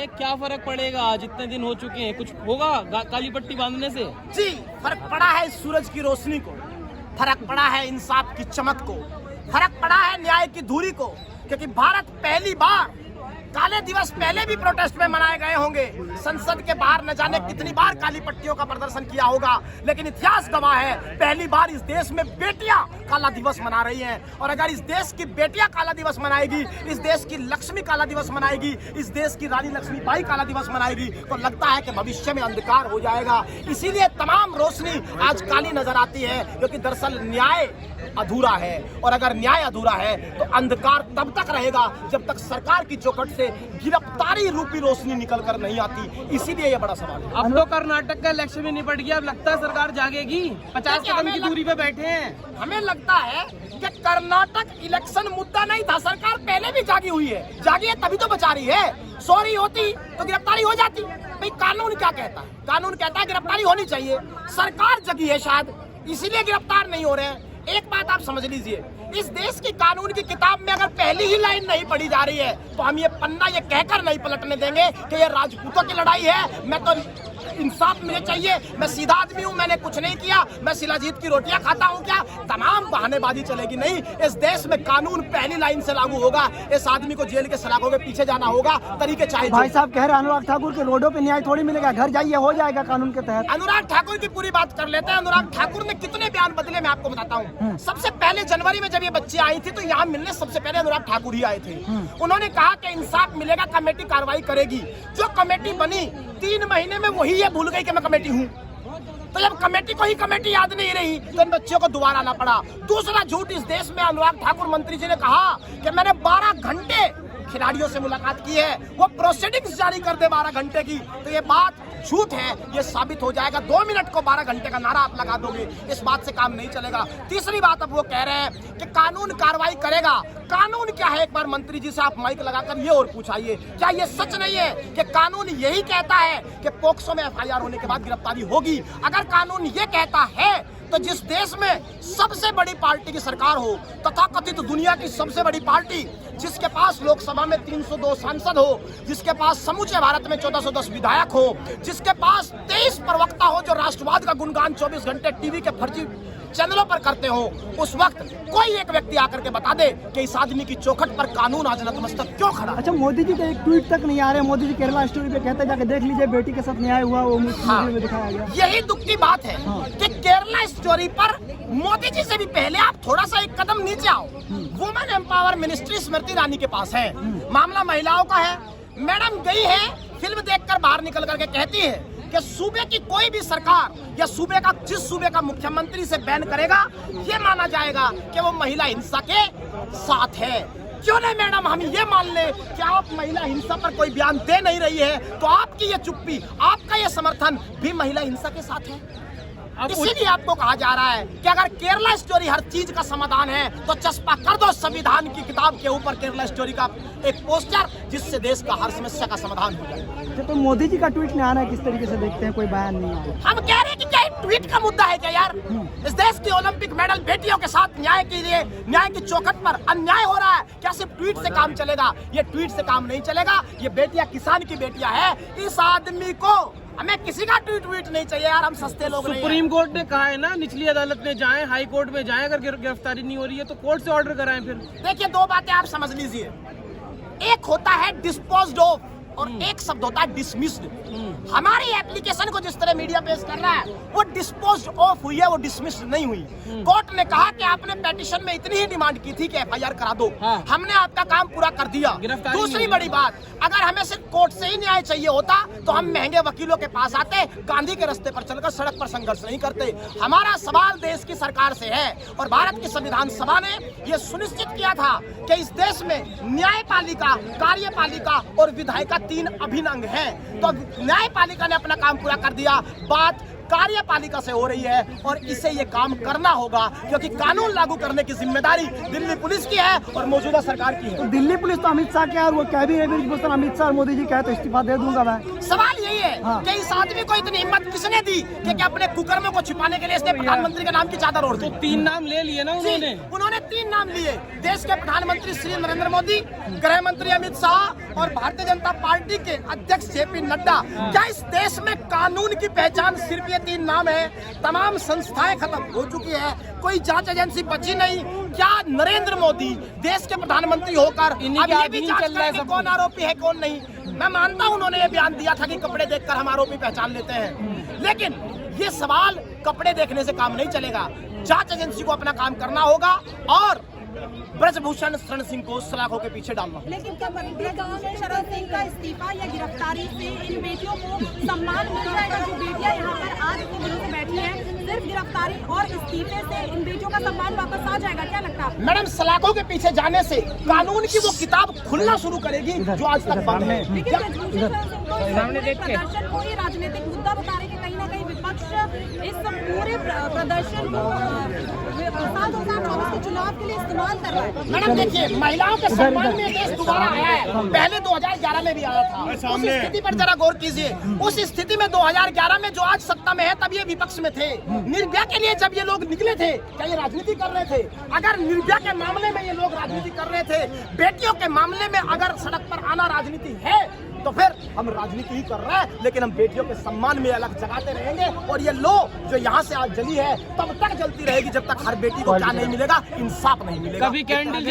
हैं, क्या फर्क पड़ेगा? आज इतने दिन हो चुके हैं, कुछ होगा काली पट्टी बांधने से? जी, फर्क पड़ा है सूरज की रोशनी को, फर्क पड़ा है इंसाफ की चमक को, फर्क पड़ा है न्याय की धुरी को। क्योंकि भारत पहली बार, काले दिवस पहले भी प्रोटेस्ट में मनाए गए होंगे, संसद के बाहर न जाने कितनी बार काली पट्टियों का प्रदर्शन किया होगा, लेकिन इतिहास गवाह है पहली बार इस देश में बेटियां काला दिवस मना रही हैं। और अगर इस देश की बेटियां काला दिवस मनाएगी, इस देश की लक्ष्मी काला दिवस मनाएगी, इस देश की रानी लक्ष्मीबाई काला दिवस मनाएगी, तो लगता है कि भविष्य में अंधकार हो जाएगा। इसीलिए तमाम रोशनी आज काली नजर आती है, क्योंकि दरअसल न्याय अधूरा है। और अगर न्याय अधूरा है तो अंधकार तब तक रहेगा जब तक सरकार की चौखट से गिरफ्तारी रूपी रोशनी निकल कर नहीं आती। इसीलिए ये बड़ा सवाल है। अब तो कर्नाटक का इलेक्शन भी निपट गया, अब लगता है सरकार जागेगी। 50 कदम की दूरी पे बैठे हैं। हमें लगता है कि कर्नाटक इलेक्शन मुद्दा नहीं था, सरकार पहले भी जागी हुई है, जागी है तभी तो बचा रही है। सॉरी होती तो गिरफ्तारी हो जाती। भाई कानून क्या कहता है? कानून कहता है गिरफ्तारी होनी चाहिए। सरकार जगी है शायद, इसीलिए गिरफ्तार नहीं हो रहे हैं। एक बात आप समझ लीजिए, इस देश की कानून की किताब में अगर पहली ही लाइन नहीं पढ़ी जा रही है तो हम ये पन्ना ये कहकर नहीं पलटने देंगे कि ये राजपूतों की लड़ाई है। मैं तो इंसाफ मुझे चाहिए, मैं सीधा आदमी हूँ, मैंने कुछ नहीं किया, मैं शिलाजीत की रोटियां खाता हूँ क्या? तमाम बहानेबाजी चलेगी नहीं। इस देश में कानून पहली लाइन से लागू होगा। इस आदमी को जेल के सलाखों के पीछे जाना होगा, तरीके चाहे। भाई साहब कह रहे अनुराग ठाकुर के रोडों पे न्याय थोड़ी मिलेगा, घर जाइए हो जाएगा कानून के तहत। अनुराग ठाकुर की पूरी बात कर लेते हैं। अनुराग ठाकुर ने कितने बयान बदले मैं आपको बताता हूँ। सबसे पहले जनवरी में जब ये बच्ची आई थी तो यहाँ मिलने सबसे पहले अनुराग ठाकुर ही आए थे। उन्होंने कहा कि इंसाफ मिलेगा, कमेटी कार्रवाई करेगी। जो कमेटी बनी 3 महीने में वही ये भूल गई कि मैं कमेटी हूँ। तो जब कमेटी को ही कमेटी याद नहीं रही तो इन बच्चों को दोबारा आना पड़ा। दूसरा झूठ इस देश में अनुराग ठाकुर मंत्री जी ने कहा कि मैंने 12 घंटे खिलाड़ियों से मुलाकात की है, वो प्रोसीडिंग्स जारी कर दे 12 घंटे की। तो ये बात झूठ है, ये साबित हो जाएगा। 2 मिनट को 12 घंटे का नारा आप लगा दोगे, इस बात से काम नहीं चलेगा। तीसरी बात अब वो कह रहे हैं कि कानून कार्रवाई करेगा। कानून क्या है? एक बार मंत्री जी से आप माइक लगाकर ये और पूछाइए, क्या ये सच नहीं है कि कानून यही कहता है कि पोक्सो में FIR होने के बाद गिरफ्तारी होगी? अगर कानून ये कहता है तो जिस देश में सबसे बड़ी पार्टी की सरकार हो, तथाकथित दुनिया की सबसे बड़ी पार्टी, जिसके पास लोकसभा में 302 सांसद हो, जिसके पास समूचे भारत में 1410 विधायक हो, जिसके पास 23 प्रवक्ता हो जो राष्ट्रवाद का गुणगान 24 घंटे टीवी के फर्जी चैनलों पर करते हो, उस वक्त कोई एक व्यक्ति आकर के बता दे कि इस आदमी की चौखट पर कानून आज नतमस्तक क्यों खड़ा? अच्छा, मोदी जी के एक ट्वीट तक नहीं आ रहे। मोदी जी केरला स्टोरी पे कहते जाके देख लीजिए, बेटी के साथ न्याय हुआ, वो मूवी में दिखाया गया। यही दुख की बात है कि केरला स्टोरी पर मोदी जी से भी पहले आप थोड़ा सा एक कदम नीचे आओ। Women empower ministry Smriti Irani के पास है, मामला महिलाओं का है। मैडम गई है, फिल्म देखकर बाहर निकल करके कहती है कि सूबे की कोई भी सरकार या सूबे का जिस सूबे का मुख्यमंत्री से बैन करेगा, ये माना जाएगा कि वो महिला हिंसा के साथ है। क्यों नहीं मैडम, हम ये मान ले कि आप महिला हिंसा पर कोई बयान दे नहीं रही है तो आपकी ये चुप्पी, आपका ये समर्थन भी महिला हिंसा के साथ है। इसीलिए आपको कहा जा रहा है कि अगर केरला स्टोरी हर चीज का समाधान है तो चस्पा कर दो संविधान की किताब के ऊपर केरला स्टोरी का एक पोस्टर, जिससे देश का हर समस्या का समाधान हो जाए। तो मोदी जी का ट्वीट नहीं आ रहा है, किस तरीके से देखते हैं? कोई बयान नहीं आ रहा। हम कह रहे हैं कि क्या ट्वीट का मुद्दा है क्या यार? इस देश की ओलंपिक मेडल बेटियों के साथ न्याय के लिए, न्याय की चौखट पर अन्याय हो रहा है, क्या सिर्फ ट्वीट से काम चलेगा? ये ट्वीट से काम नहीं चलेगा। ये बेटियां किसान की बेटियां हैं। इस आदमी को हमें किसी का ट्वीट नहीं चाहिए यार, हम सस्ते लोग नहीं हैं। सुप्रीम कोर्ट ने कहा है ना, निचली अदालत में जाएं, हाई कोर्ट में जाएं, अगर गिरफ्तारी नहीं हो रही है तो कोर्ट से ऑर्डर कराएं। फिर देखिए, 2 बातें आप समझ लीजिए। एक होता है डिस्पोज्ड ऑफ और एक शब्द होता है डिसमिस्ड। हमारी एप्लीकेशन को जिस तरह मीडिया पेश कर रहा है वो डिस्पोज्ड ऑफ हुई है, वो डिसमिस्ड नहीं हुई। कोर्ट ने कहा कि आपने पेटिशन में इतनी ही डिमांड की थी कि FIR करा दो, हमने आपका काम पूरा कर दिया। दूसरी बड़ी बात, अगर हमें सिर्फ कोर्ट से ही न्याय चाहिए होता तो हम महंगे वकीलों के पास आते, गांधी के रास्ते पर चलकर सड़क पर संघर्ष नहीं करते। हमारा सवाल देश की सरकार से है और भारत की संविधान सभा ने यह सुनिश्चित किया था कि इस देश में न्यायपालिका, कार्यपालिका और विधायिका 3 अभिन्न अंग हैं। तो न्यायपालिका ने अपना काम पूरा कर दिया, बात कार्यपालिका से हो रही है और इसे ये काम करना होगा, क्योंकि कानून लागू करने की जिम्मेदारी दिल्ली पुलिस की है और मौजूदा सरकार की है। तो दिल्ली पुलिस तो अमित शाह के और वो कैबिनेट अमित शाह और मोदी जी कहे तो इस्तीफा दे दूंगा मैं। सवाल यही है हाँ। कि इस आदमी को इतनी हिम्मत किसने दी कि अपने कुकर्मों को छिपाने के लिए इसने प्रधानमंत्री के नाम की चादर ओढ़ दी। 3 नाम ले लिए ना उन्होंने 3 नाम लिए, देश के प्रधानमंत्री श्री नरेंद्र मोदी, गृह मंत्री अमित शाह और भारतीय जनता पार्टी के अध्यक्ष जेपी नड्डा। क्या इस देश में कानून की पहचान सिर्फ ये 3 नाम है? तमाम संस्थाएं खत्म हो चुकी है, कोई जांच एजेंसी बची नहीं। क्या नरेंद्र मोदी देश के प्रधानमंत्री होकर अब ये भी जांच करें कि कौन आरोपी है कौन नहीं? मैं मानता हूं उन्होंने ये बयान दिया था कि कपड़े देखकर हम आरोपी पहचान लेते हैं, लेकिन ये सवाल कपड़े देखने से काम नहीं चलेगा। जांच एजेंसी को अपना काम करना होगा और ब्रजभूषण शरण सिंह को सलाखों के पीछे डालना। लेकिन क्या ब्रजभूषण शरण सिंह का इस्तीफा या गिरफ्तारी से इन बेटियों को सम्मान मिल जाएगा? जो बेटियां यहाँ पर आज इतने दिनों से बैठी हैं, सिर्फ गिरफ्तारी और इस्तीफे से इन बेटियों का सम्मान वापस आ जाएगा, क्या लगता है? मैडम, सलाखों के पीछे जाने से कानून की वो किताब खुलना शुरू करेगी जो आज तक बंद है। लेकिन ब्रजभूषण शरण सिंह को प्रदर्शन को ही राजनीतिक मुद्दा बता रहे कि कहीं ना कहीं विपक्ष इस पूरे प्रदर्शन को साल 2024 के चुनाव के लिए इस्तेमाल कर रहा है। मैडम देखिए, महिलाओं के सम्मान में देश दोबारा आया है, पहले 2011 में भी आया था। उस स्थिति पर जरा गौर कीजिए। उस स्थिति में 2011 में जो आज सत्ता में है तब ये विपक्ष में थे। निर्भया के लिए जब ये लोग निकले थे, क्या ये राजनीति कर रहे थे? अगर निर्भया के मामले में ये लोग राजनीति कर रहे थे, बेटियों के मामले में अगर सड़क पर आना राजनीति है, तो फिर हम राजनीति ही कर रहे हैं, लेकिन हम बेटियों के सम्मान में अलग जगाते रहेंगे। और ये लो जो यहाँ से आज जली है तब तक जलती रहेगी जब तक हर बेटी को क्या नहीं मिलेगा, इंसाफ नहीं मिलेगा। कभी कैंडल